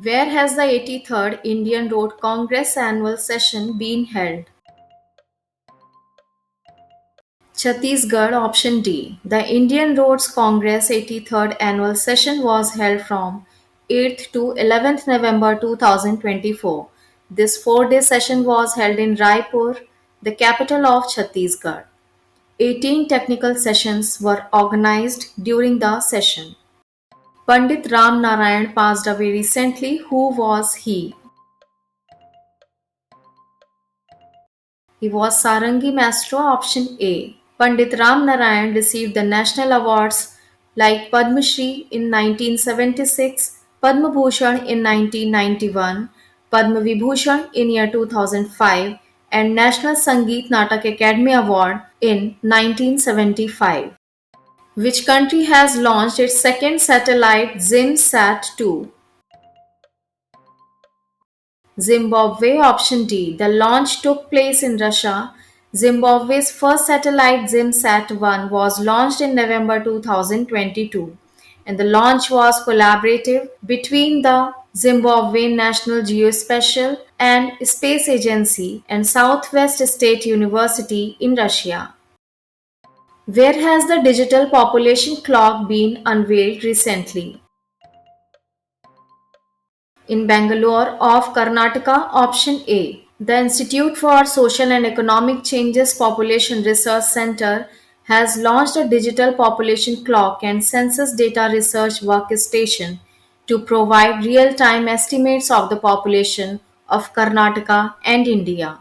Where has the 83rd Indian Road Congress annual session been held? Chhattisgarh. Option D. The Indian Roads Congress 83rd annual session was held from 8th to 11th November 2024. This 4-day session was held in Raipur, the capital of Chhattisgarh. 18 technical sessions were organized during the session. Pandit Ram Narayan passed away recently. Who was he? He was Sarangi Maestro. Option A. Pandit Ram Narayan received the national awards like Padma Shri in 1976, Padma Bhushan in 1991, Padma Vibhushan in year 2005, and National Sangeet Natak Academy Award in 1975. Which country has launched its second satellite ZimSat-2? Zimbabwe. Option D. The launch took place in Russia. Zimbabwe's first satellite ZimSat-1 was launched in November 2022, and the launch was collaborative between the Zimbabwean National Geospatial and Space Agency and Southwest State University in Russia. Where has the digital population clock been unveiled recently? In Bangalore of Karnataka. Option A. The Institute for Social and Economic Changes Population Research Center has launched a digital population clock and census data research workstation to provide real-time estimates of the population of Karnataka and India.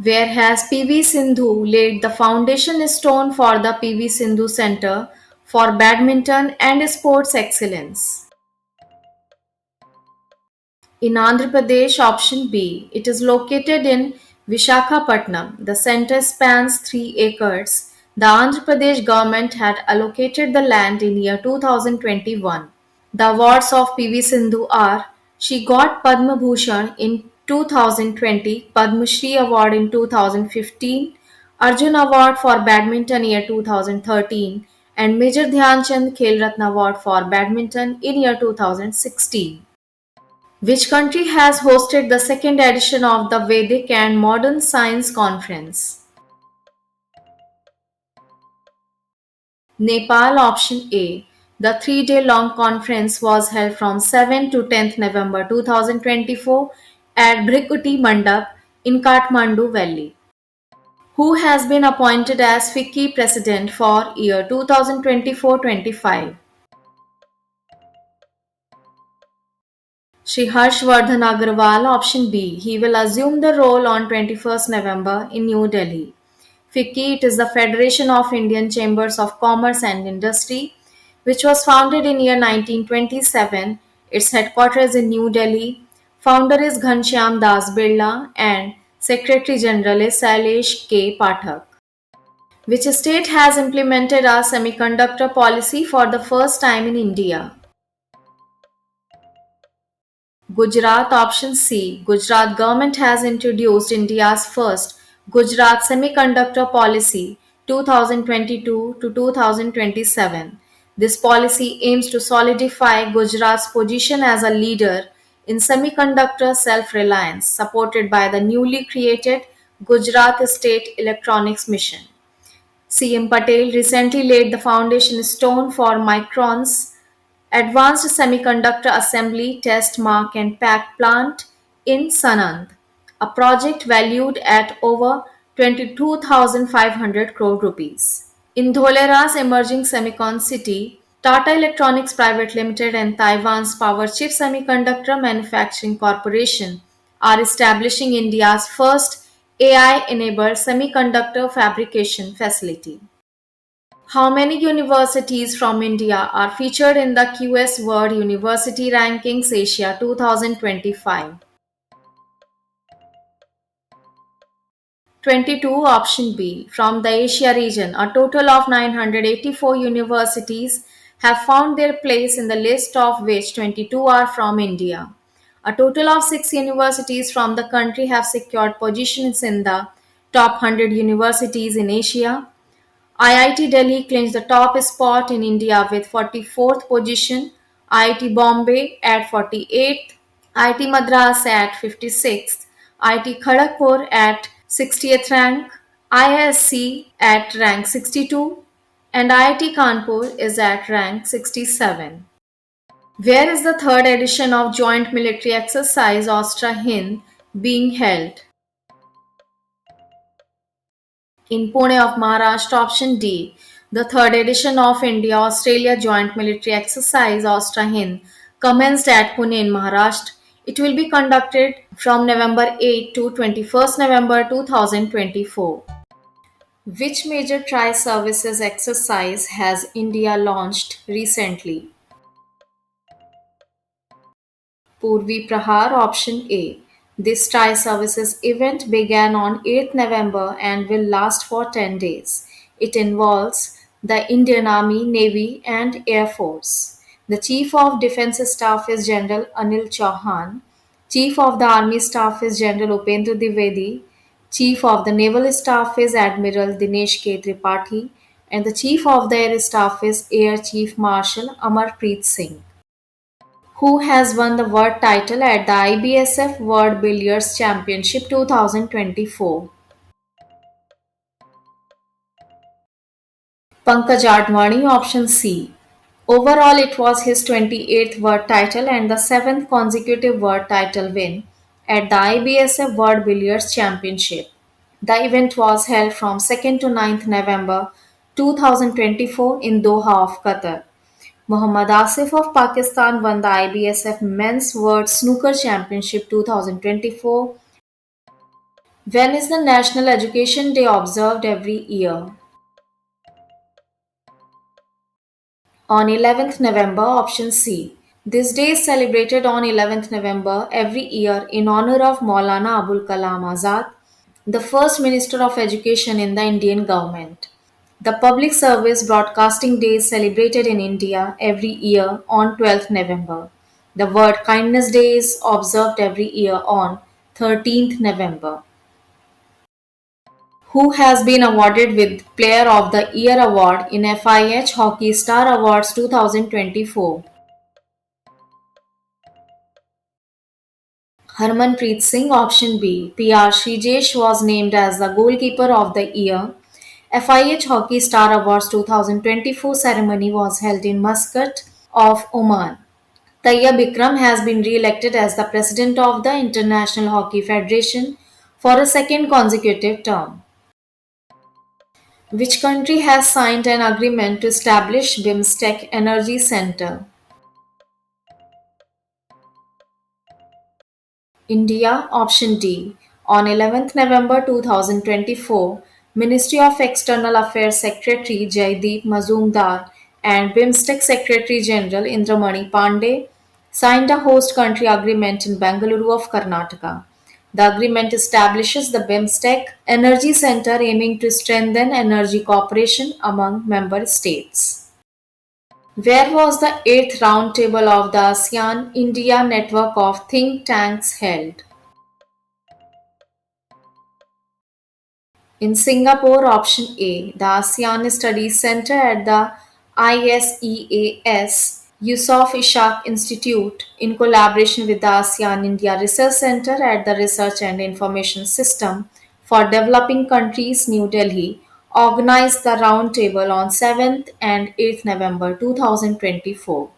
Where has PV Sindhu laid the foundation stone for the PV Sindhu Center for Badminton and Sports Excellence? In Andhra Pradesh. Option B. It is located in Vishakhapatnam. The center spans 3 acres. The Andhra Pradesh government had allocated the land in year 2021. The awards of PV Sindhu are: she got Padma Bhushan in 2020, Padma Shri Award in 2015, Arjun Award for Badminton year 2013, and Major Dhyan Chand Khel Ratna Award for Badminton in year 2016. Which country has hosted the second edition of the Vedic and Modern Science Conference? Nepal. Option A. The 3-day-long conference was held from 7th to 10th November 2024 at Bhrikuti Mandap in Kathmandu Valley. Who has been appointed as FICCI president for year 2024-25? Shri Harshvardhan Agrawal. Option B. He will assume the role on 21st November in New Delhi. FICCI, it is the Federation of Indian Chambers of Commerce and Industry, which was founded in year 1927. Its headquarters in New Delhi. Founder is Ghanshyam Das Birla and Secretary General is Sailesh K. Pathak. Which state has implemented a semiconductor policy for the first time in India? Gujarat. Option C. Gujarat government has introduced India's first Gujarat Semiconductor Policy 2022 to 2027. This policy aims to solidify Gujarat's position as a leader in semiconductor self-reliance, supported by the newly created Gujarat State Electronics Mission. CM Patel recently laid the foundation stone for Micron's Advanced Semiconductor Assembly, Test, Mark and Pack plant in Sanand, a project valued at over 22,500 crore rupees. In Dholera's emerging semicon city, Tata Electronics Private Limited and Taiwan's Power Chip Semiconductor Manufacturing Corporation are establishing India's first AI-enabled semiconductor fabrication facility. How many universities from India are featured in the QS World University Rankings Asia 2025? 22. Option B. From the Asia region, a total of 984 universities have found their place in the list, of which 22 are from India. A total of 6 universities from the country have secured positions in the top 100 universities in Asia. IIT Delhi claims the top spot in India with 44th position, IIT Bombay at 48th, IIT Madras at 56th, IIT Kharagpur at 60th rank, ISC at rank 62, and IIT Kanpur is at rank 67. Where is the third edition of Joint Military Exercise Austra-Hind being held? In Pune of Maharashtra, option D. The third edition of India-Australia Joint Military Exercise Austra-Hind commenced at Pune in Maharashtra. It will be conducted from November 8 to 21st November 2024. Which major tri-services exercise has India launched recently? Purvi Prahar option A. This tri-services event began on 8th November and will last for 10 days. It involves the Indian Army, Navy and Air Force. The Chief of Defence Staff is General Anil Chauhan. Chief of the Army Staff is General Upendra Dwivedi. Chief of the Naval Staff is Admiral Dinesh K. Tripathi. And the Chief of the Air Staff is Air Chief Marshal Amarpreet Singh. Who has won the world title at the IBSF World Billiards Championship 2024? Pankaj Advani, option C. Overall, it was his 28th world title and the 7th consecutive world title win at the IBSF World Billiards Championship. The event was held from 2nd to 9th November 2024 in Doha of Qatar. Mohammad Asif of Pakistan won the IBSF Men's World Snooker Championship 2024. When is the National Education Day observed every year? On 11th November, option C. This day is celebrated on 11th November every year in honor of Maulana Abul Kalam Azad, the first Minister of Education in the Indian government. The Public Service Broadcasting Day is celebrated in India every year on 12th November. The World Kindness Day is observed every year on 13th November. Who has been awarded with Player of the Year award in FIH Hockey Star Awards 2024? Harmanpreet Singh, option B. PR Shrijesh was named as the Goalkeeper of the Year. FIH Hockey Star Awards 2024 ceremony was held in Muscat of Oman. Tayyab Ikram has been re-elected as the President of the International Hockey Federation for a second consecutive term. Which country has signed an agreement to establish BIMSTEC Energy Center? India, option D. On 11th November 2024, Ministry of External Affairs Secretary Jaideep Mazumdar and BIMSTEC Secretary General Indramani Pandey signed a host country agreement in Bengaluru of Karnataka. The agreement establishes the BIMSTEC Energy Center aiming to strengthen energy cooperation among member states. Where was the 8th roundtable of the ASEAN India Network of Think Tanks held? In Singapore, option A. The ASEAN Studies Center at the ISEAS Yusof Ishaq Institute, in collaboration with the ASEAN India Research Center at the Research and Information System for Developing Countries, New Delhi, organized the roundtable on 7th and 8th November 2024.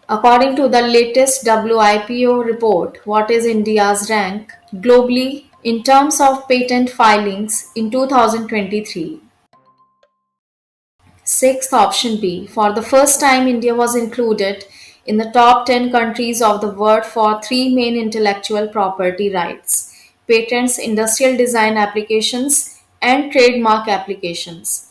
According to the latest WIPO report, what is India's rank globally in terms of patent filings in 2023? Sixth, option B. For the first time, India was included in the top 10 countries of the world for three main intellectual property rights: patents, industrial design applications, and trademark applications.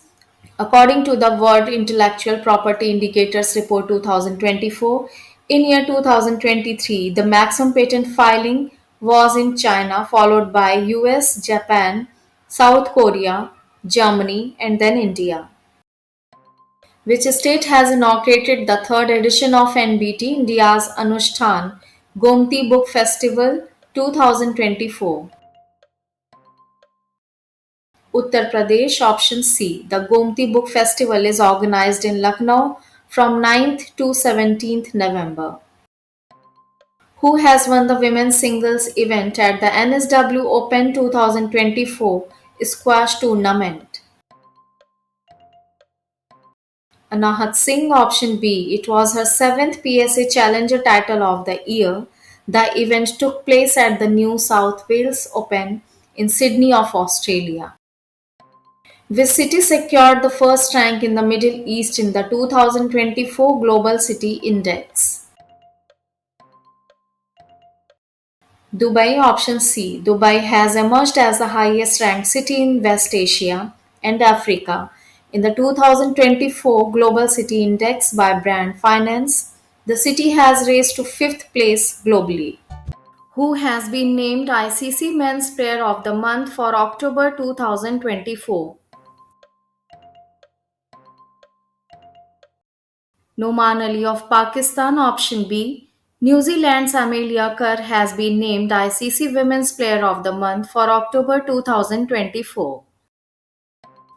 According to the World Intellectual Property Indicators Report 2024, in year 2023, the maximum patent filing was in China, followed by US, Japan, South Korea, Germany, and then India. Which state has inaugurated the third edition of NBT India's Anushthan Gomti Book Festival 2024? Uttar Pradesh, option C. The Gomti Book Festival is organized in Lucknow, from 9th to 17th November. Who has won the women's singles event at the NSW Open 2024 squash tournament? Anahat Singh, option B. It was her seventh PSA Challenger title of the year. The event took place at the New South Wales Open in Sydney of Australia. Which city secured the first rank in the Middle East in the 2024 Global City Index? Dubai, option C. Dubai has emerged as the highest ranked city in West Asia and Africa in the 2024 Global City Index by Brand Finance. The city has raised to fifth place globally. Who has been named ICC Men's Player of the Month for October 2024? Noman Ali of Pakistan, option B. New Zealand's Amelia Kerr has been named ICC Women's Player of the Month for October 2024.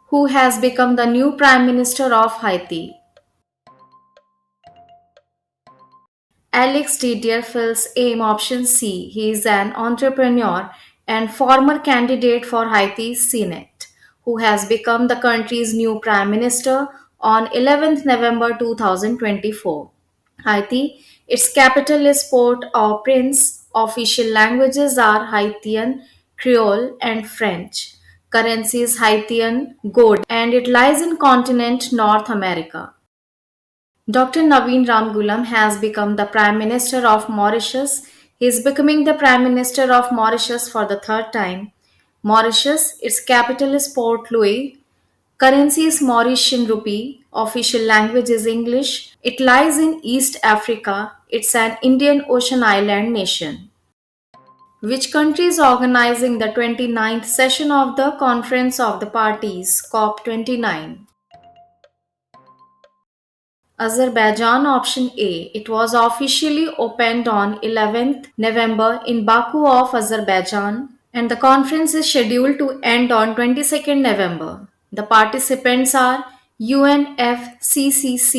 Who has become the new Prime Minister of Haiti? Alex Didier fills aim, option C. He is an entrepreneur and former candidate for Haiti's Senate, who has become the country's new Prime Minister on 11th November 2024. Haiti, its capital is Port-au-Prince. Official languages are Haitian, Creole, and French. Currency is Haitian gold, and it lies in continent North America. Dr. Naveen Ramgoolam has become the Prime Minister of Mauritius. He is becoming the Prime Minister of Mauritius for the third time. Mauritius, its capital is Port Louis. Currency is Mauritian rupee. Official language is English. It lies in East Africa. It's an Indian Ocean island nation. Which country is organizing the 29th session of the Conference of the Parties, COP29? Azerbaijan, option A. It was officially opened on 11th November in Baku of Azerbaijan, and the conference is scheduled to end on 22nd November. The participants are UNFCCC,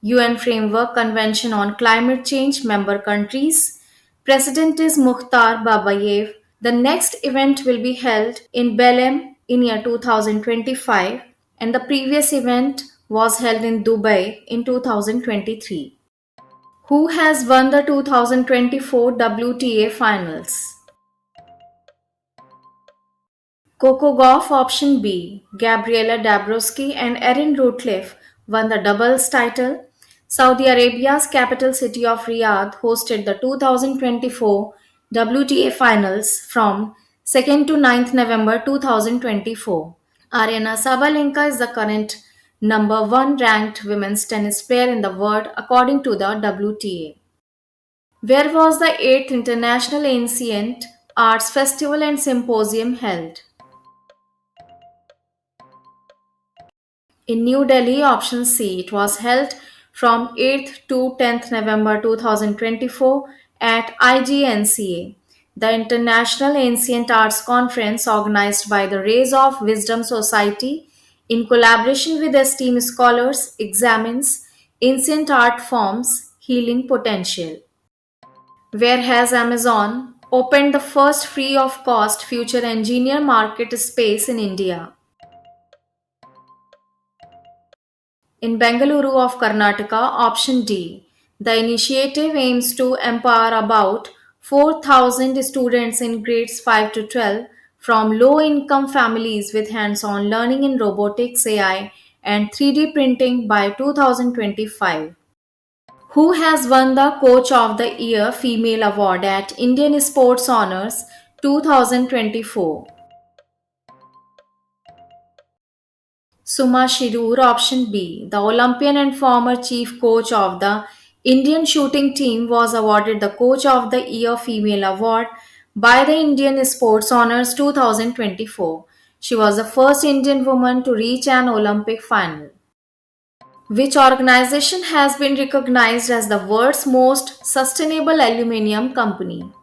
UN Framework Convention on Climate Change member countries. President is Mukhtar Babayev. The next event will be held in Belém in year 2025, and the previous event was held in Dubai in 2023. Who has won the 2024 WTA finals? Coco Gauff, option B. Gabriela Dabrowski and Erin Routliffe won the doubles title. Saudi Arabia's capital city of Riyadh hosted the 2024 WTA finals from 2nd to 9th November 2024. Aryna Sabalenka is the current number one ranked women's tennis player in the world according to the WTA. Where was the 8th International Ancient Arts Festival and Symposium held? In New Delhi, option C. It was held from 8th to 10th November 2024 at IGNCA, the International Ancient Arts Conference organized by the Rays of Wisdom Society in collaboration with esteemed scholars, examines ancient art forms' healing potential. Where has Amazon opened the first free of cost future engineer market space in India? In Bengaluru of Karnataka, option D. The initiative aims to empower about 4,000 students in grades 5 to 12 from low income families with hands on learning in robotics, AI, and 3D printing by 2025. Who has won the Coach of the Year Female Award at Indian Sports Honors 2024? Suma Shirur, option B. The Olympian and former chief coach of the Indian shooting team was awarded the Coach of the Year Female Award by the Indian Sports Honors 2024. She was the first Indian woman to reach an Olympic final. Which organization has been recognized as the world's most sustainable aluminium company?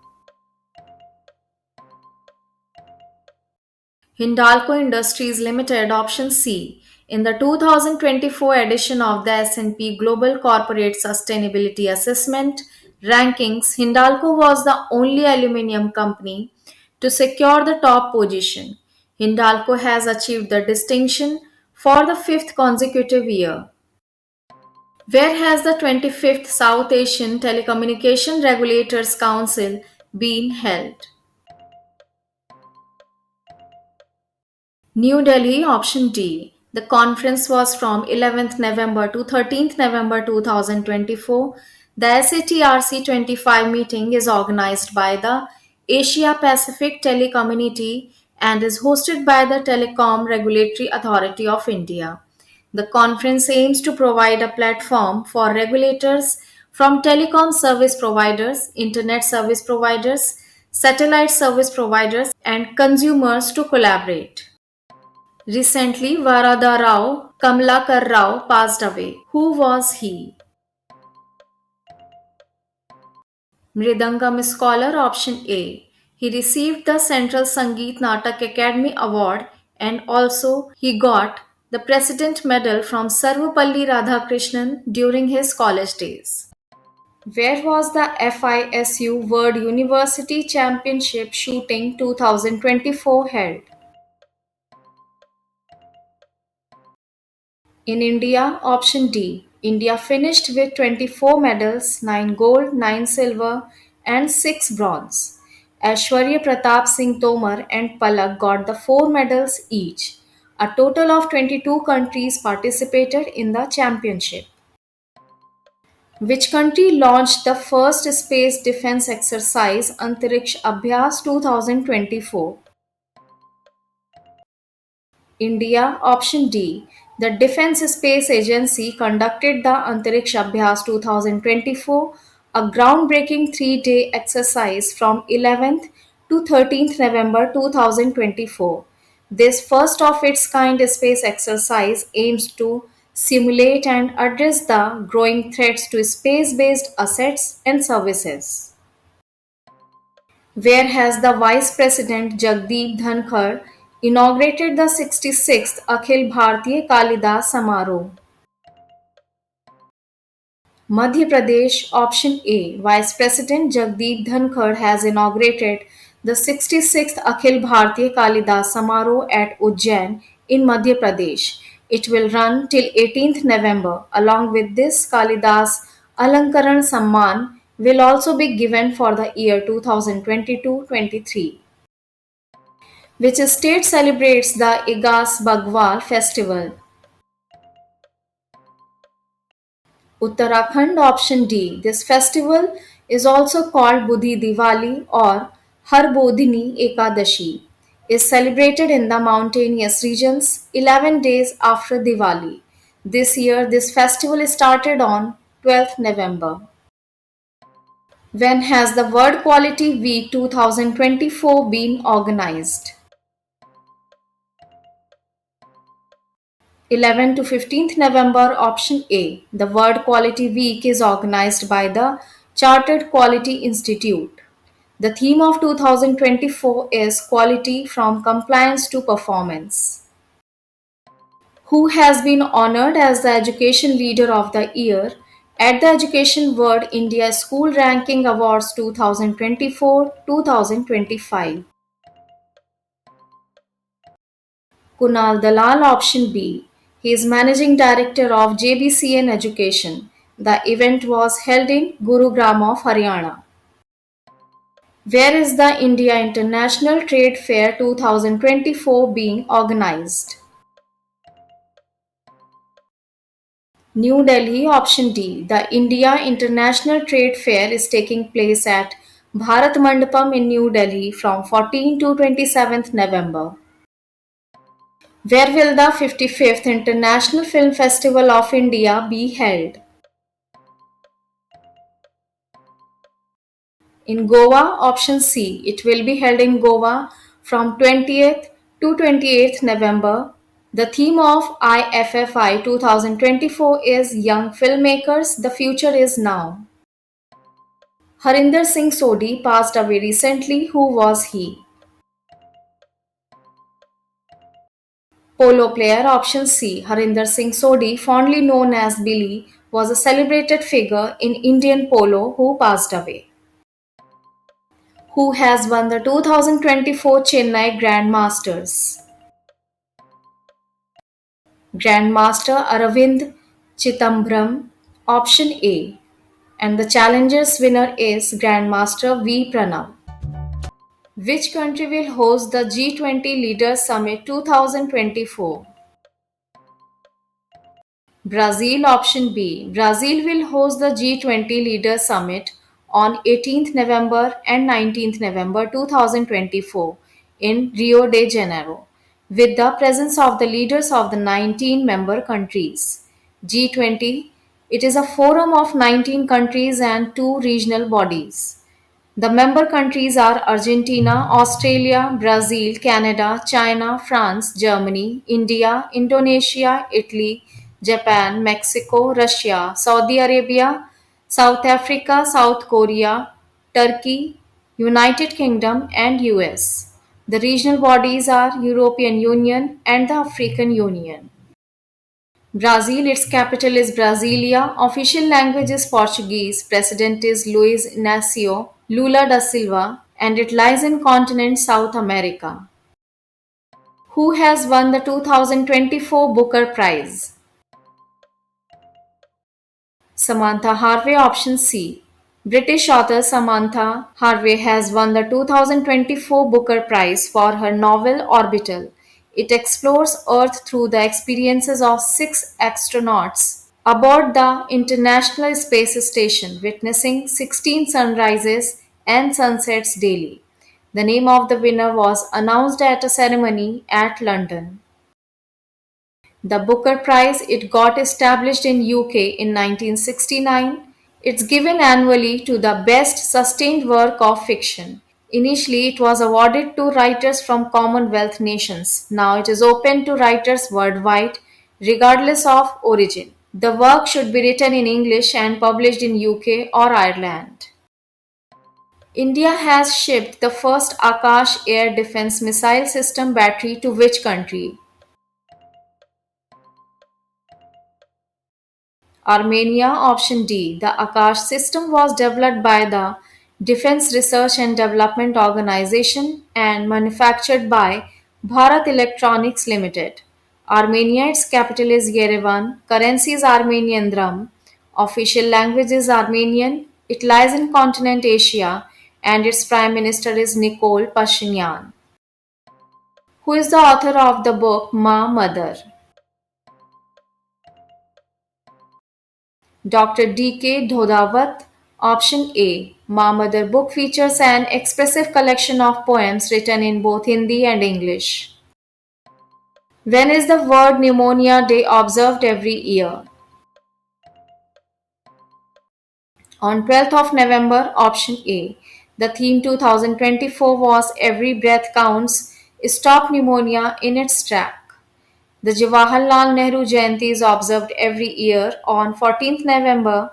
Hindalco Industries Limited, option C. In the 2024 edition of the S&P Global Corporate Sustainability Assessment rankings, Hindalco was the only aluminum company to secure the top position. Hindalco has achieved the distinction for the fifth consecutive year. Where has the 25th South Asian Telecommunication Regulators Council been held? New Delhi, option D. The conference was from 11th November to 13th November 2024. The SATRC 25 meeting is organized by the Asia Pacific Telecommunity and is hosted by the Telecom Regulatory Authority of India. The conference aims to provide a platform for regulators from telecom service providers, internet service providers, satellite service providers, and consumers to collaborate. Recently, Varada Rao Kamlakar Rao passed away. Who was he? Mridangam scholar option A. He received the Central Sangeet Natak Academy Award and also he got the President Medal from Sarvapalli Radhakrishnan during his college days. Where was the FISU World University Championship Shooting 2024 held? In India, option D. India finished with 24 medals, 9 gold, 9 silver, and 6 bronze. Aishwarya Pratap Singh Tomar and Palak got the 4 medals each. A total of 22 countries participated in the championship. Which country launched the first space defense exercise Antariksh Abhyas 2024? India, option D. The Defence Space Agency conducted the Antariksh Abhyas 2024, a groundbreaking 3-day exercise from 11th to 13th November 2024. This first of its kind space exercise aims to simulate and address the growing threats to space based assets and services. Where has the Vice President Jagdeep Dhankar inaugurated the 66th Akhil Bharatiya Kalidas Samaroh? Madhya Pradesh, option A. Vice President Jagdeep Dhankar has inaugurated the 66th Akhil Bharatiya Kalidas Samaroh at Ujjain in Madhya Pradesh. It will run till 18th November. Along with this, Kalidas Alankaran Samman will also be given for the year 2022-23. Which state celebrates the Igas Bagwal festival? Uttarakhand, option D. This festival is also called Budhi Diwali or Har Bodhini Ekadashi. Is celebrated in the mountainous regions 11 days after Diwali. This year, this festival started on 12th November. When has the World Quality Week 2024 been organized? 11 to 15th November, option A. The World Quality Week is organized by the Chartered Quality Institute. The theme of 2024 is Quality from Compliance to Performance. Who has been honored as the Education Leader of the Year at the Education World India School Ranking Awards 2024-2025? Kunal Dalal, option B. He is Managing Director of JBCN Education. The event was held in Gurugram of Haryana. Where is the India International Trade Fair 2024 being organized? New Delhi, option D. The India International Trade Fair is taking place at Bharat Mandapam in New Delhi from 14 to 27th November. Where will the 55th International Film Festival of India be held? In Goa, option C. It will be held in Goa from 20th to 28th November. The theme of IFFI 2024 is Young Filmmakers, the Future is Now. Harinder Singh Sodhi passed away recently. Who was he? Polo player option C. Harinder Singh Sodhi, fondly known as Billy, was a celebrated figure in Indian polo who passed away. Who has won the 2024 Chennai Grand Masters? Grandmaster Aravind Chitambram, option A. And the challenger's winner is Grandmaster V Pranav. Which country will host the G20 Leaders Summit 2024? Brazil option B. Brazil will host the G20 Leaders Summit on 18th November and 19th November 2024 in Rio de Janeiro with the presence of the leaders of the 19 member countries. G20, it is a forum of 19 countries and two regional bodies. The member countries are Argentina, Australia, Brazil, Canada, China, France, Germany, India, Indonesia, Italy, Japan, Mexico, Russia, Saudi Arabia, South Africa, South Korea, Turkey, United Kingdom, and US. The regional bodies are European Union and the African Union. Brazil, its capital is Brasilia. Official language is Portuguese. President is Luiz Inácio Lula da Silva, and it lies in continent South America. Who has won the 2024 Booker Prize? Samantha Harvey, option C. British author Samantha Harvey has won the 2024 Booker Prize for her novel Orbital. It explores Earth through the experiences of six astronauts aboard the International Space Station, witnessing 16 sunrises and sunsets daily. The name of the winner was announced at a ceremony at London. The Booker Prize, it got established in UK in 1969. It's given annually to the best sustained work of fiction. Initially, it was awarded to writers from Commonwealth nations. Now it is open to writers worldwide, regardless of origin. The work should be written in English and published in UK or Ireland. India has shipped the first Akash air defense missile system battery to which country? Armenia, option D. The Akash system was developed by the Defense Research and Development Organization and manufactured by Bharat Electronics Limited. Armenia, its capital is Yerevan. Currency is Armenian dram. Official language is Armenian. It lies in continent Asia and its prime minister is Nikol Pashinyan. Who is the author of the book Ma Mother? Dr. D. K. Dhodawat, option A. Ma Mother book features an expressive collection of poems written in both Hindi and English. When is the World Pneumonia Day observed every year? On 12th of November, option A. The theme 2024 was Every Breath Counts, Stop Pneumonia in its track. The Jawaharlal Nehru Jayanti is observed every year on 14th November.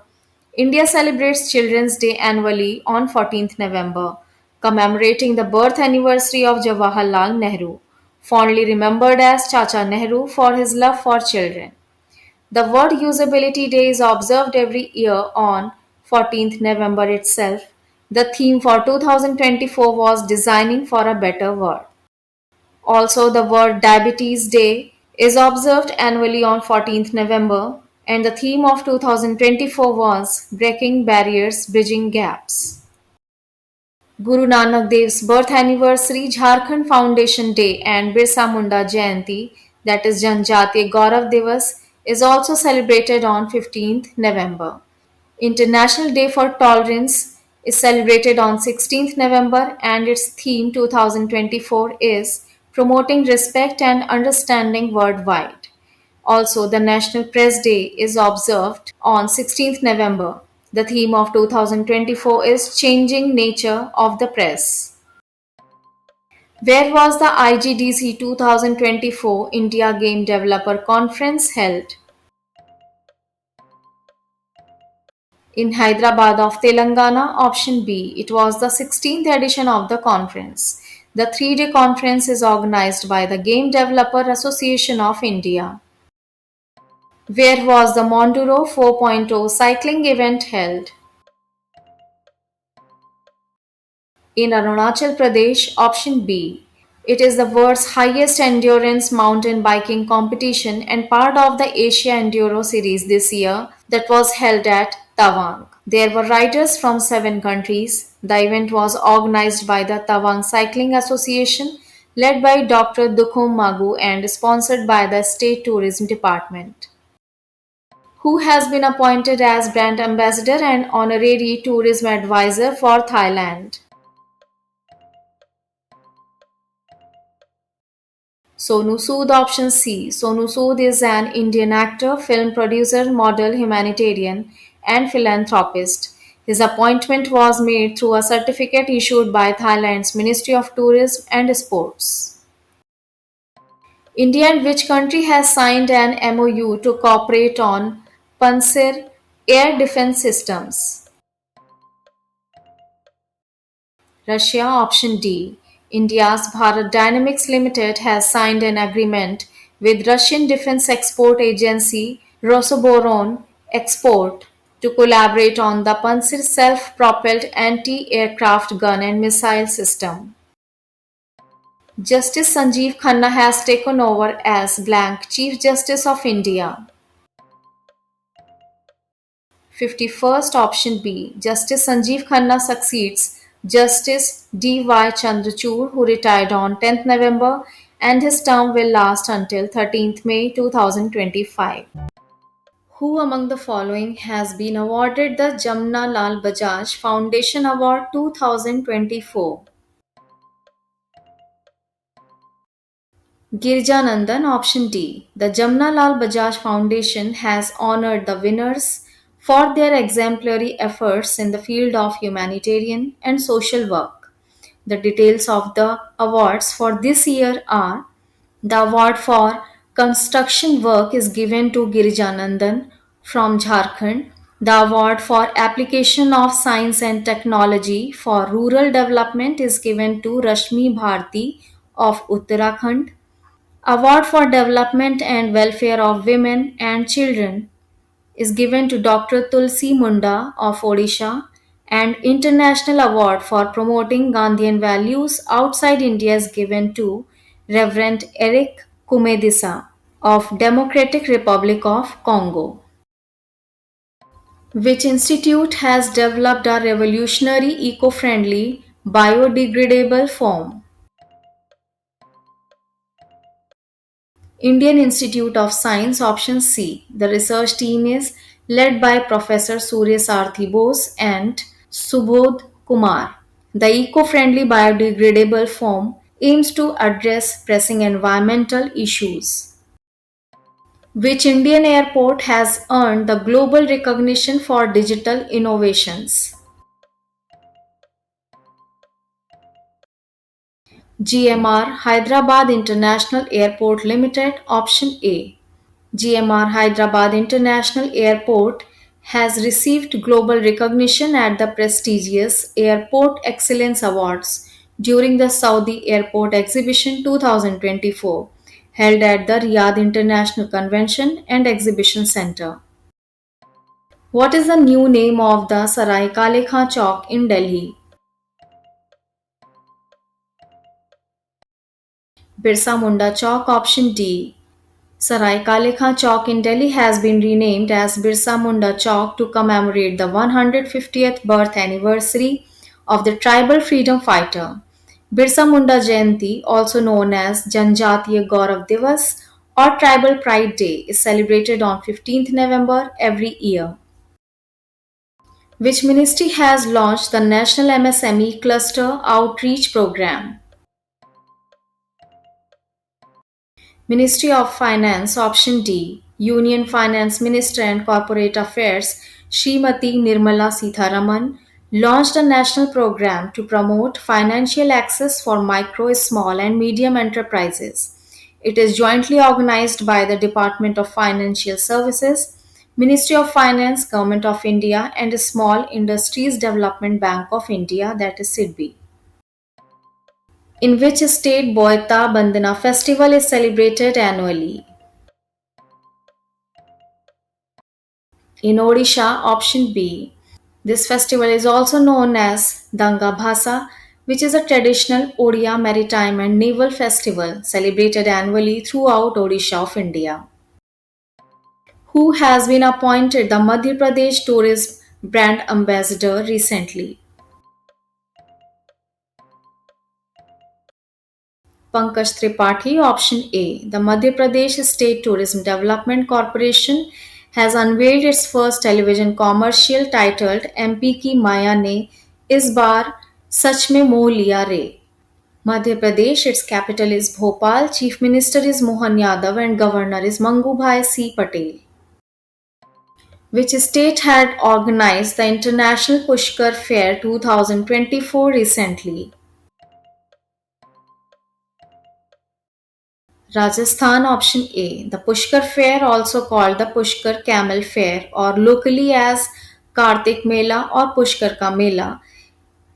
India celebrates Children's Day annually on 14th November, commemorating the birth anniversary of Jawaharlal Nehru, fondly remembered as Chacha Nehru for his love for children. The World Usability Day is observed every year on 14th November itself. The theme for 2024 was Designing for a Better World. Also, the World Diabetes Day is observed annually on 14th November, and the theme of 2024 was Breaking Barriers, Bridging Gaps. Guru Nanak Dev's birth anniversary, Jharkhand Foundation Day, and Birsa Munda Jayanti, that is Janjatiya Gaurav Diwas, is also celebrated on 15th November. International Day for Tolerance is celebrated on 16th November and its theme 2024 is Promoting Respect and Understanding Worldwide. Also, the National Press Day is observed on 16th November. The theme of 2024 is Changing Nature of the Press. Where was the IGDC 2024 India Game Developer Conference held? In Hyderabad of Telangana, option B. It was the 16th edition of the conference. The 3-day conference is organized by the Game Developer Association of India. Where was the Monduro 4.0 cycling event held? In Arunachal Pradesh, option B. It is the world's highest endurance mountain biking competition and part of the Asia Enduro Series this year that was held at Tawang. There were riders from 7 countries. The event was organized by the Tawang Cycling Association, led by Dr. Dukhum Magu and sponsored by the State Tourism Department. Who has been appointed as brand ambassador and honorary tourism advisor for Thailand? Sonu Sood, option C. Sonu Sood is an Indian actor, film producer, model, humanitarian, and philanthropist. His appointment was made through a certificate issued by Thailand's Ministry of Tourism and Sports. India and which country has signed an MOU to cooperate on Pansir air defense systems? Russia, option D. India's Bharat Dynamics Limited has signed an agreement with Russian Defense Export Agency Rosoboron Export to collaborate on the Pansir self-propelled anti-aircraft gun and missile system. Justice Sanjeev Khanna has taken over as blank Chief Justice of India. 51st, option B. Justice Sanjeev Khanna succeeds Justice D.Y. Chandrachud, who retired on 10th November, and his term will last until 13th May 2025. Who among the following has been awarded the Jamna Lal Bajaj Foundation Award 2024? Girjanandan, option D. The Jamna Lal Bajaj Foundation has honored the winners for their exemplary efforts in the field of humanitarian and social work. The details of the awards for this year are: the award for construction work is given to Girjanandan from Jharkhand. The award for application of science and technology for rural development is given to Rashmi Bharti of Uttarakhand. Award for Development and Welfare of Women and Children is given to Dr. Tulsi Munda of Odisha, and International Award for Promoting Gandhian Values Outside India is given to Reverend Eric Kumedisa of Democratic Republic of Congo. Which institute has developed a revolutionary eco-friendly biodegradable foam? Indian Institute of Science, option C. The research team is led by Professor Surya Sarthi Bose and Subodh Kumar. The eco-friendly biodegradable foam aims to address pressing environmental issues. Which Indian airport has earned the global recognition for digital innovations? GMR Hyderabad International Airport Limited, option A. GMR Hyderabad International Airport has received global recognition at the prestigious Airport Excellence Awards during the Saudi Airport Exhibition 2024, held at the Riyadh International Convention and Exhibition Center. What is the new name of the Sarai Kale Khan Chowk in Delhi? Birsa Munda Chowk, option D. Sarai Kale Khan Chowk in Delhi has been renamed as Birsa Munda Chowk to commemorate the 150th birth anniversary of the tribal freedom fighter. Birsa Munda Jayanti, also known as Janjatiya Gaurav Diwas or Tribal Pride Day, is celebrated on 15th November every year. Which ministry has launched the National MSME Cluster Outreach Program? Ministry of Finance, option D. Union Finance Minister and Corporate Affairs Srimati Nirmala Sitharaman launched a national program to promote financial access for micro, small and medium enterprises. It is jointly organized by the Department of Financial Services, Ministry of Finance, Government of India and Small Industries Development Bank of India, that is SIDBI. In which state Boita Bandhana festival is celebrated annually? In Odisha, option B. This festival is also known as Danga Bhasa, which is a traditional Odia maritime and naval festival celebrated annually throughout Odisha of India. Who has been appointed the Madhya Pradesh Tourism Brand Ambassador recently? Pankaj Tripathi, option A. The Madhya Pradesh State Tourism Development Corporation has unveiled its first television commercial titled MP Ki Maya Ne Is Bar Sach Mein Moh Liya Re. Madhya Pradesh, its capital is Bhopal, Chief Minister is Mohan Yadav and Governor is Mangubhai C. Patel. Which state had organized the International Pushkar Fair 2024 recently? Rajasthan, option A. The Pushkar Fair, also called the Pushkar Camel Fair or locally as Kartik Mela or Pushkar Ka Mela,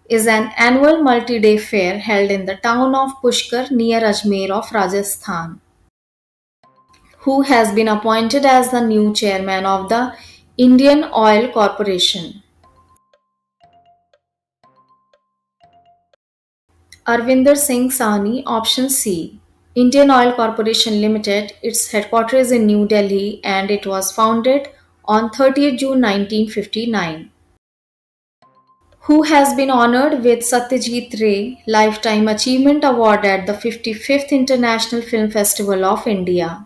is an annual multi-day fair held in the town of Pushkar near Ajmer of Rajasthan. Who has been appointed as the new chairman of the Indian Oil Corporation? Arvinder Singh Sahni, option C. Indian Oil Corporation Limited, its headquarters is in New Delhi and it was founded on 30th June 1959. Who has been honored with Satyajit Ray Lifetime Achievement Award at the 55th International Film Festival of India?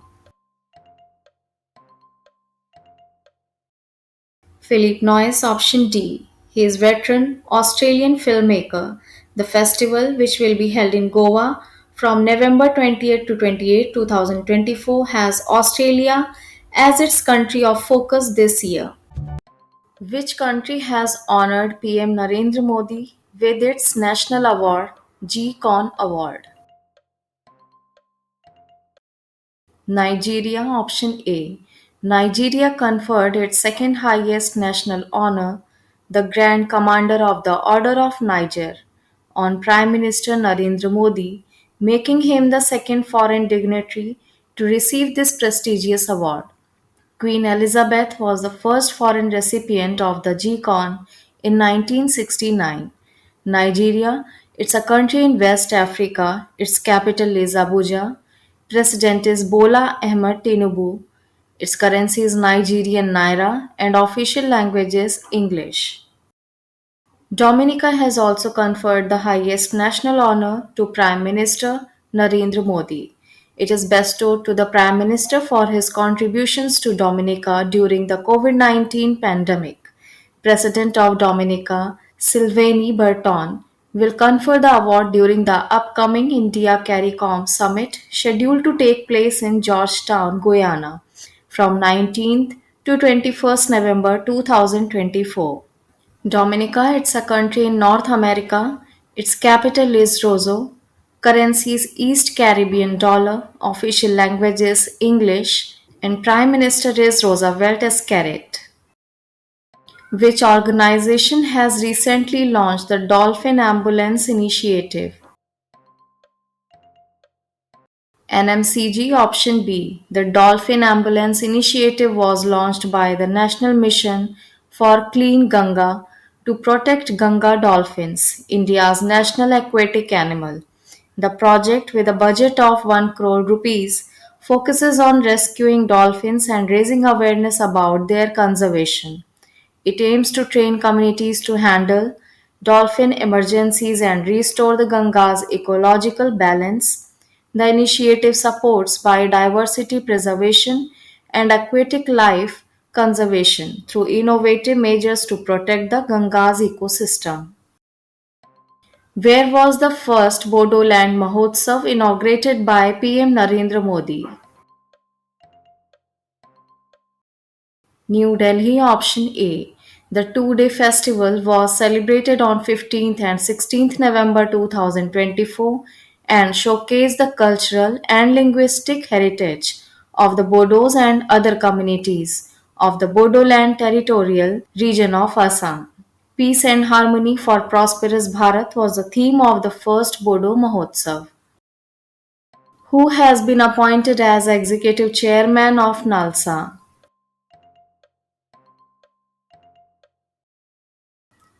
Philip Noyce, option D. He is veteran Australian filmmaker. The festival, which will be held in Goa from November 20th to 28, 2024, has Australia as its country of focus this year. Which country has honored PM Narendra Modi with its national award, G-Con Award? Nigeria, option A. Nigeria conferred its second highest national honor, the Grand Commander of the Order of Niger, on Prime Minister Narendra Modi, making him the second foreign dignitary to receive this prestigious award. Queen Elizabeth was the first foreign recipient of the GCON in 1969. Nigeria, it's a country in West Africa. Its capital is Abuja. President is Bola Ahmed Tinubu. Its currency is Nigerian naira and official language is English. Dominica has also conferred the highest national honor to Prime Minister Narendra Modi. It is bestowed to the Prime Minister for his contributions to Dominica during the COVID-19 pandemic. President of Dominica, Sylvanie Berton, will confer the award during the upcoming India CARICOM summit scheduled to take place in Georgetown, Guyana from 19th to 21st November 2024. Dominica, it's a country in North America. Its capital is Roseau. Currency is East Caribbean dollar. Official language is English. And Prime Minister is Roosevelt Scarrett. Which organization has recently launched the Dolphin Ambulance Initiative? NMCG, option B. The Dolphin Ambulance Initiative was launched by the National Mission for Clean Ganga to protect Ganga dolphins, India's national aquatic animal. The project, with a budget of 1 crore rupees, focuses on rescuing dolphins and raising awareness about their conservation. It aims to train communities to handle dolphin emergencies and restore the Ganga's ecological balance. The initiative supports biodiversity preservation and aquatic life conservation through innovative measures to protect the Ganga's ecosystem. Where was the first Bodoland Mahotsav inaugurated by PM Narendra Modi? New Delhi, option A. The two-day festival was celebrated on 15th and 16th November 2024 and showcased the cultural and linguistic heritage of the Bodos and other communities of the Bodoland territorial region of Assam. Peace and harmony for prosperous Bharat was the theme of the first Bodo Mahotsav. Who has been appointed as executive chairman of NALSA?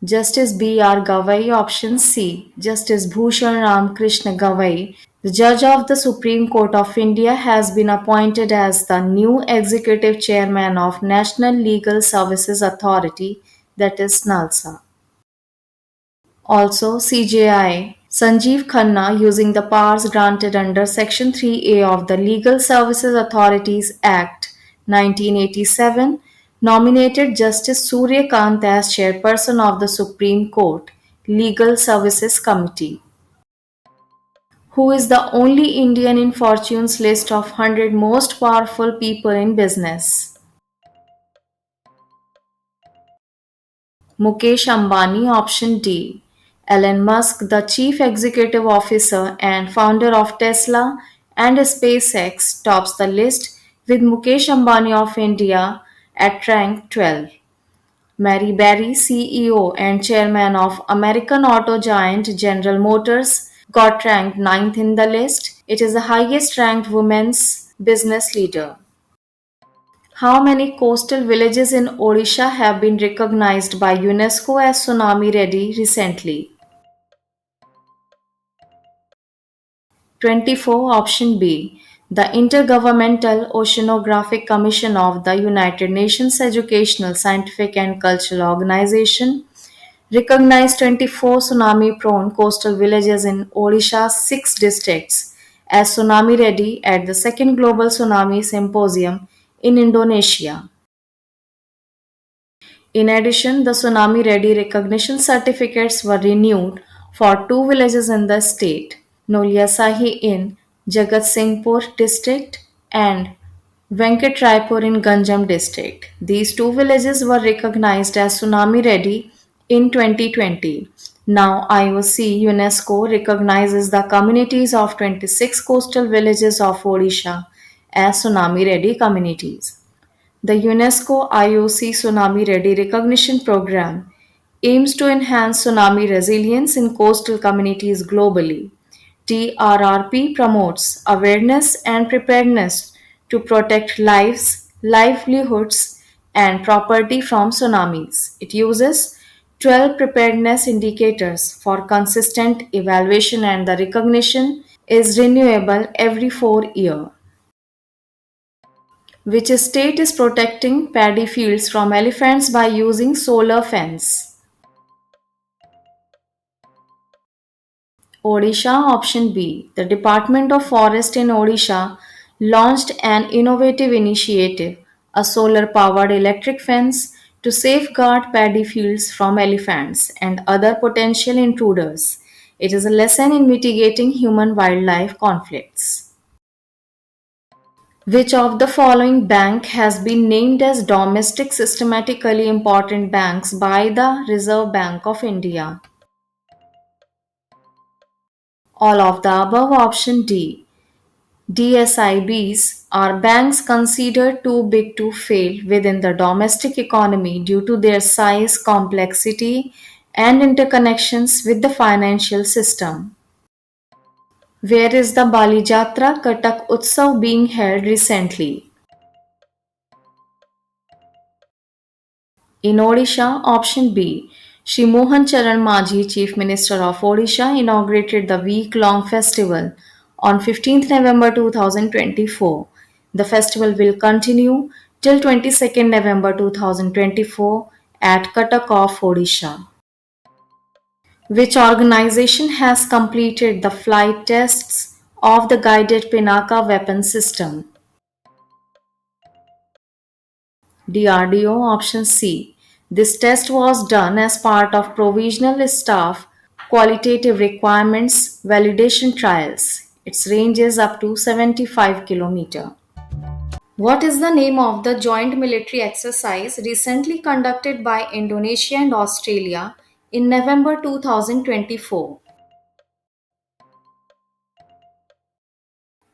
Justice B.R. Gavai, option C. Justice Bhushan Ramakrishna Gavai, the judge of the Supreme Court of India, has been appointed as the new executive chairman of National Legal Services Authority, that is NALSA. Also, CJI Sanjeev Khanna, using the powers granted under Section 3A of the Legal Services Authorities Act 1987, nominated Justice Surya Kant as chairperson of the Supreme Court Legal Services Committee. Who is the only Indian in Fortune's list of 100 most powerful people in business? Mukesh Ambani, option D. Elon Musk, the chief executive officer and founder of Tesla and SpaceX, tops the list with Mukesh Ambani of India at rank 12. Mary Berry, CEO and chairman of American auto giant General Motors, got ranked ninth in the list. It is the highest ranked women's business leader. How many coastal villages in Odisha have been recognized by UNESCO as tsunami ready recently? 24, option B. The Intergovernmental Oceanographic Commission of the United Nations Educational, Scientific and Cultural Organization recognized 24 tsunami prone coastal villages in Odisha's 6 districts as tsunami ready at the second Global Tsunami Symposium in Indonesia. In addition, the tsunami ready recognition certificates were renewed for two villages in the state, Noliasahi in Jagatsinghpur district and Venkatraipur in Ganjam district. These two villages were recognized as tsunami ready in 2020. Now, IOC UNESCO recognizes the communities of 26 coastal villages of Odisha as tsunami ready communities. The UNESCO IOC Tsunami Ready Recognition Program aims to enhance tsunami resilience in coastal communities globally. TRRP promotes awareness and preparedness to protect lives, livelihoods, and property from tsunamis. It uses 12 preparedness indicators for consistent evaluation, and the recognition is renewable every 4 years. Which state is protecting paddy fields from elephants by using solar fence? Odisha, option B. The Department of Forest in Odisha launched an innovative initiative, a solar powered electric fence, to safeguard paddy fields from elephants and other potential intruders. It is a lesson in mitigating human wildlife conflicts. Which of the following bank has been named as domestic systematically important banks by the Reserve Bank of India? All of the above, option D. DSIBs are banks considered too big to fail within the domestic economy due to their size, complexity, and interconnections with the financial system. Where is the Balijatra Katak Utsav being held recently? In Odisha, option B. Shri Mohan Charan Majhi, Chief Minister of Odisha, inaugurated the week-long festival on 15th November 2024. The festival will continue till 22nd November 2024 at Cuttack of Odisha. Which organization has completed the flight tests of the guided Pinaka weapon system? DRDO, option C. This test was done as part of provisional staff qualitative requirements validation trials. Its range is up to 75 km. What is the name of the joint military exercise recently conducted by Indonesia and Australia in November 2024?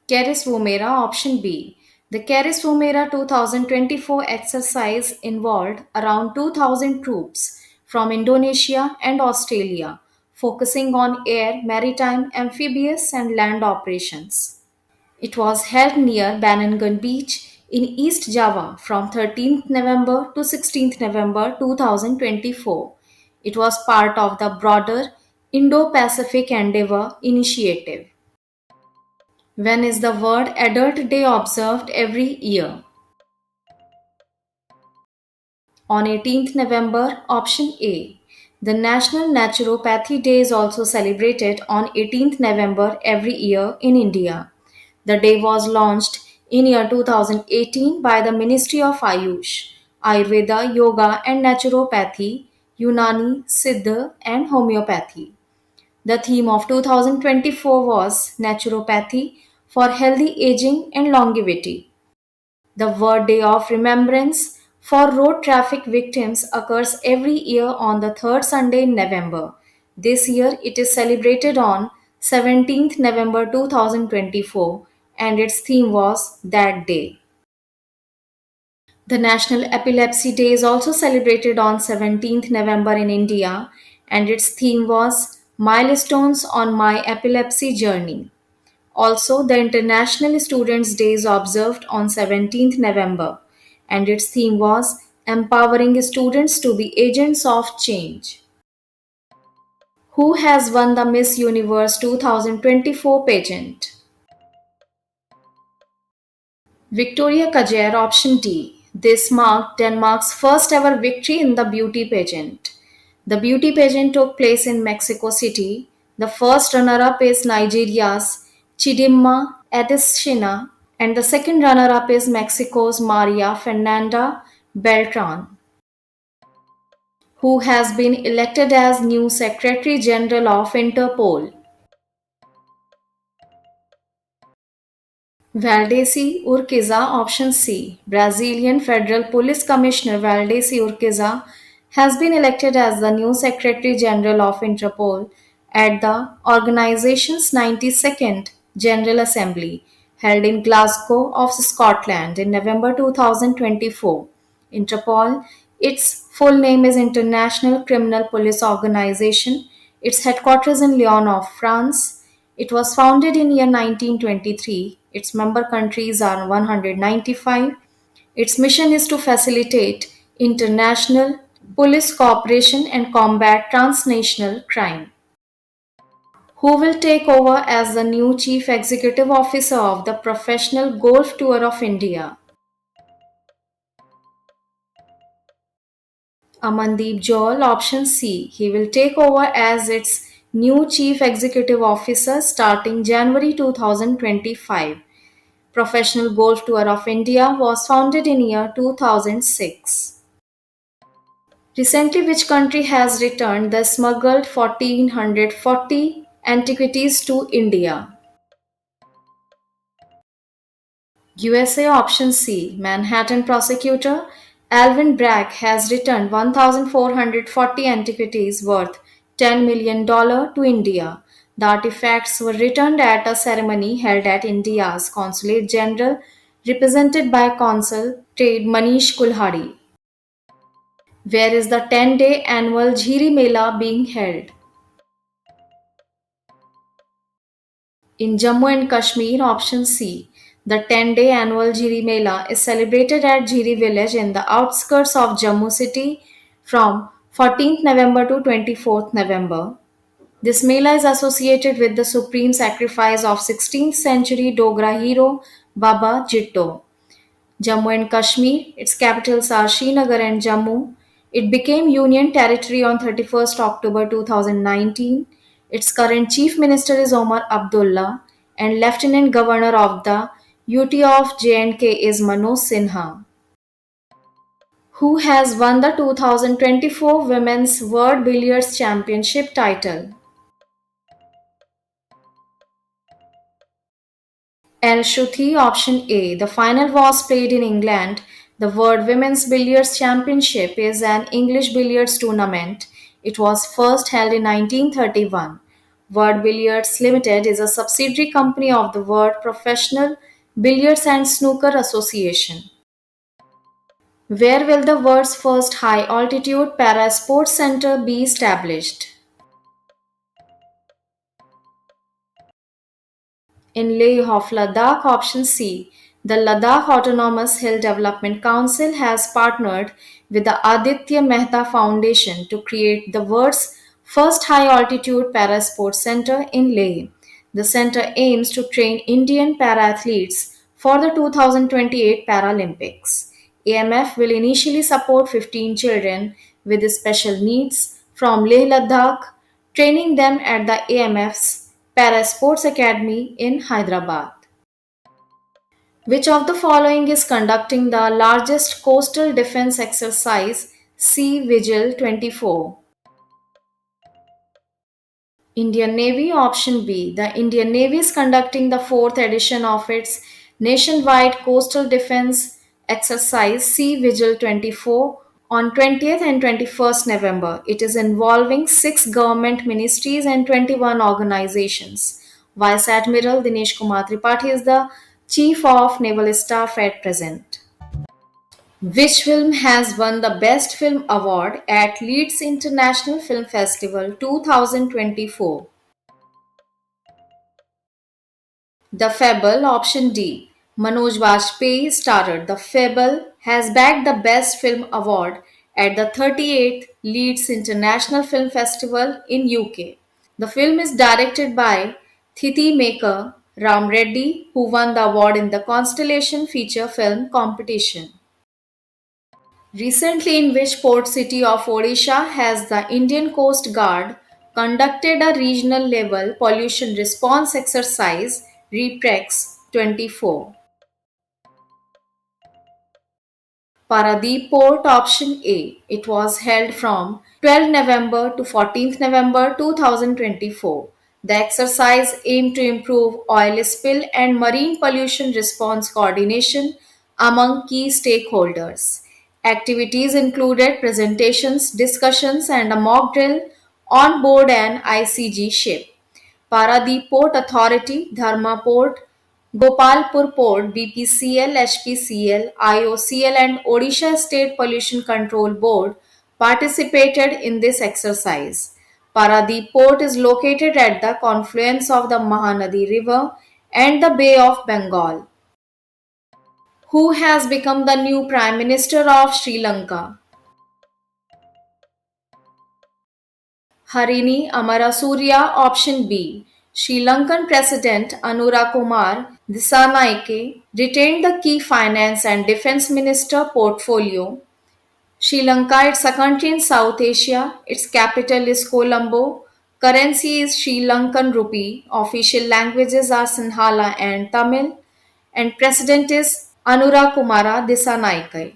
Keris Woomera, option B. The Keris Woomera 2024 exercise involved around 2,000 troops from Indonesia and Australia, focusing on air, maritime, amphibious, and land operations. It was held near Banangan Beach in East Java from 13th November to 16th November 2024. It was part of the broader Indo Pacific Endeavour Initiative. When is the World Adult Day observed every year? On 18th November, option A. The National Naturopathy Day is also celebrated on 18th November every year in India. The day was launched in year 2018 by the Ministry of Ayush, Ayurveda, Yoga and Naturopathy, Unani, Siddha and Homeopathy. The theme of 2024 was Naturopathy for Healthy Aging and Longevity. The World Day of Remembrance for Road Traffic Victims occurs every year on the third Sunday in November. This year it is celebrated on 17th November 2024 and its theme was That Day. The National Epilepsy Day is also celebrated on 17th November in India and its theme was Milestones on My Epilepsy Journey. Also, the International Students' Day is observed on 17th November, and its theme was Empowering Students to be Agents of Change. Who has won the Miss Universe 2024 pageant? Victoria Kjaer, option D. This marked Denmark's first ever victory in the beauty pageant. The beauty pageant took place in Mexico City. The first runner up is Nigeria's Chidimma Adesina, and the second runner up is Mexico's Maria Fernanda Beltran, who has been elected as new Secretary General of Interpol. Valdeci Urquiza, option C. Brazilian Federal Police Commissioner Valdeci Urquiza has been elected as the new Secretary General of Interpol at the organization's 92nd General Assembly, held in Glasgow of Scotland in November 2024. Interpol, its full name is International Criminal Police Organization. Its headquarters in Lyon of France. It was founded in year 1923. Its member countries are 195. Its mission is to facilitate international police cooperation and combat transnational crime. Who will take over as the new Chief Executive Officer of the Professional Golf Tour of India? Amandeep Joel, option C. He will take over as its new Chief Executive Officer starting January 2025. Professional Golf Tour of India was founded in year 2006. Recently, which country has returned the smuggled 1440 antiquities to India? USA, option C. Manhattan prosecutor Alvin Bragg has returned 1,440 antiquities worth $10 million to India. The artifacts were returned at a ceremony held at India's Consulate General, represented by Consul Trade Manish Kulhari. Where is the 10-day annual Jhiri Mela being held? In Jammu and Kashmir, option C. The 10-day annual Jhiri Mela is celebrated at Jhiri village in the outskirts of Jammu city from 14th November to 24th November. This Mela is associated with the supreme sacrifice of 16th century Dogra hero Baba Jitto. Jammu and Kashmir, its capitals are Srinagar and Jammu. It became Union Territory on 31st October 2019. Its current Chief Minister is Omar Abdullah and Lieutenant Governor of the UT of J&K is Manoj Sinha. Who has won the 2024 Women's World Billiards Championship title? El Shuthi, option A. The final was played in England. The World Women's Billiards Championship is an English billiards tournament. It was first held in 1931. World Billiards Limited is a subsidiary company of the World Professional Billiards and Snooker Association. Where will the world's first high altitude para sports center be established? In Leh of Ladakh, option C. The Ladakh Autonomous Hill Development Council has partnered with the Aditya Mehta Foundation to create the world's first high altitude para sports center in Leh. The center aims to train Indian para athletes for the 2028 Paralympics. AMF will initially support 15 children with special needs from Leh Ladakh, training them at the AMF's Para Sports Academy in Hyderabad. Which of the following is conducting the largest coastal defense exercise, Sea Vigil 24? Indian Navy, option B. The Indian Navy is conducting the fourth edition of its nationwide coastal defense exercise Sea Vigil 24 on 20th and 21st November. It is involving 6 government ministries and 21 organizations. Vice Admiral Dinesh Kumar Tripathi is the Chief of Naval Staff at present. Which film has won the Best Film Award at Leeds International Film Festival 2024? The Fable, option D. Manoj Bajpayee starred. The Fable has bagged the Best Film Award at the 38th Leeds International Film Festival in UK. The film is directed by Thiti Maker Ram Reddy, who won the award in the Constellation Feature Film competition. Recently, in which port city of Odisha has the Indian Coast Guard conducted a regional level pollution response exercise REPREX 24? Paradeep Port, option A. It was held from 12 November to 14th November 2024. The exercise aimed to improve oil spill and marine pollution response coordination among key stakeholders. Activities included presentations, discussions, and a mock drill on board an ICG ship. Paradeep Port Authority, Dharma Port, Gopalpur Port, BPCL, HPCL, IOCL, and Odisha State Pollution Control Board participated in this exercise. Paradeep Port is located at the confluence of the Mahanadi River and the Bay of Bengal. Who has become the new Prime Minister of Sri Lanka? Harini Amarasuriya, option B. Sri Lankan President Anura Kumar Dissanayake retained the key finance and defense minister portfolio. Sri Lanka is a country in South Asia. Its capital is Colombo. Currency is Sri Lankan rupee. Official languages are Sinhala and Tamil. And President is Anura Kumara Dissanayake.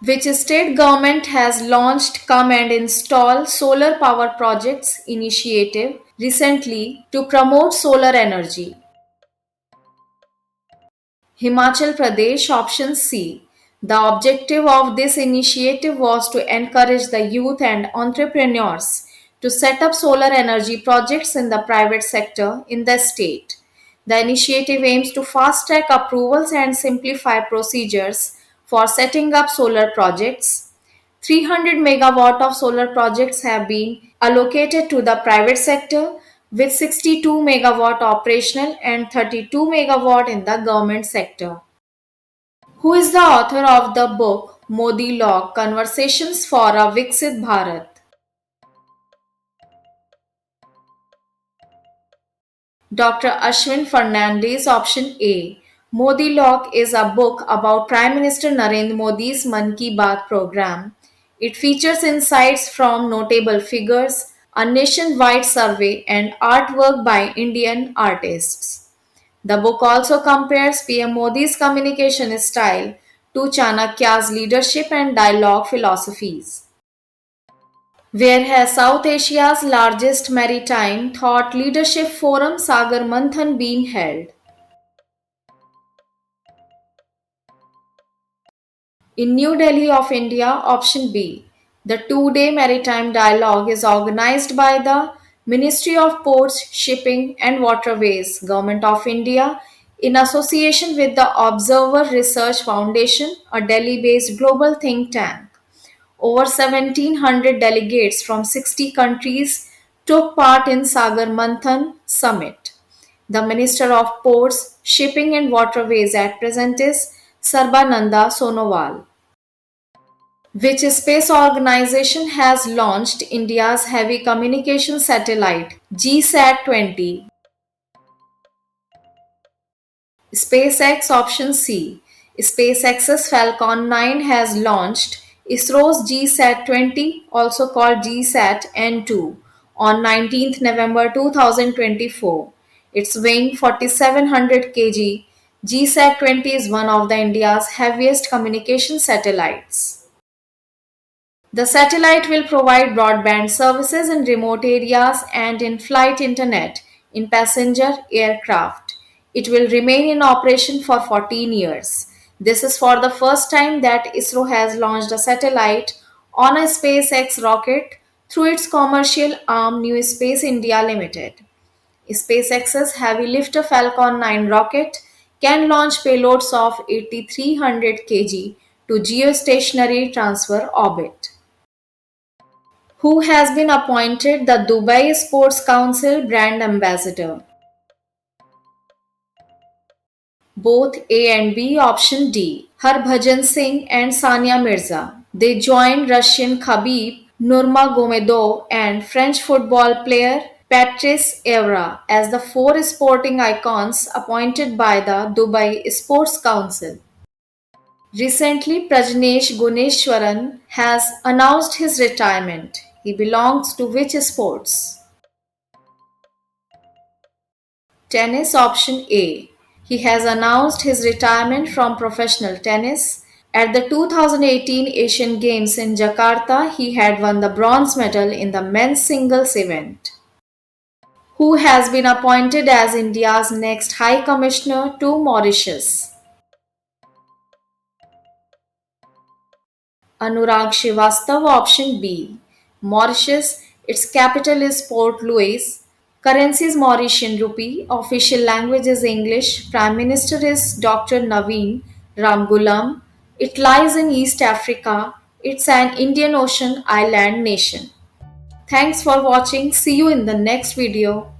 Which state government has launched Come and Install Solar Power Projects initiative recently to promote solar energy? Himachal Pradesh, option C. The objective of this initiative was to encourage the youth and entrepreneurs to set up solar energy projects in the private sector in the state. The initiative aims to fast track approvals and simplify procedures for setting up solar projects. 300 megawatt of solar projects have been allocated to the private sector, with 62 megawatt operational and 32 megawatt in the government sector. Who is the author of the book Modi Log Conversations for a Viksit Bharat? Dr. Ashwin Fernandez, option A. Modi Log is a book about Prime Minister Narendra Modi's Mann Ki Baat program. It features insights from notable figures, a nationwide survey, and artwork by Indian artists. The book also compares PM Modi's communication style to Chanakya's leadership and dialogue philosophies. Where has South Asia's largest maritime thought leadership forum Sagar Manthan been held? In New Delhi of India, option B. The 2-day maritime dialogue is organized by the Ministry of Ports, Shipping and Waterways, Government of India In association with the Observer Research Foundation, a Delhi based global think tank. Over 1,700 delegates from 60 countries took part in Sagar Manthan summit. The Minister of Ports, Shipping and Waterways at present is Sarbananda Sonowal. Which space organization has launched India's heavy communication satellite GSAT-20? SpaceX option C. SpaceX's Falcon 9 has launched ISRO's GSAT-20, also called GSAT-N2, on 19th November 2024. Its weighing 4700 kg, GSAT-20 is one of the India's heaviest communication satellites. The satellite will provide broadband services in remote areas and in flight internet in passenger aircraft. It will remain in operation for 14 years. This is for the first time that ISRO has launched a satellite on a SpaceX rocket through its commercial arm New Space India Limited. SpaceX's heavy lifter Falcon 9 rocket can launch payloads of 8,300 kg to geostationary transfer orbit. Who has been appointed the Dubai Sports Council brand ambassador? Both A and B. Option D. Harbhajan Singh and Sania Mirza. They joined Russian Khabib Nurmagomedov and French football player Patrice Evra as the four sporting icons appointed by the Dubai Sports Council. Recently, Prajnesh Guneshwaran has announced his retirement. He belongs to which sports? Tennis option A. He has announced his retirement from professional tennis. At the 2018 Asian Games in Jakarta, he had won the bronze medal in the men's singles event. Who has been appointed as India's next High Commissioner to Mauritius? Anurag Srivastava option B. Mauritius, its capital is Port Louis. Currency is Mauritian rupee. Official language is English. Prime Minister is Dr. Naveen Ramgoolam. It lies in East Africa. It's an Indian Ocean island nation. Thanks for watching. See you in the next video.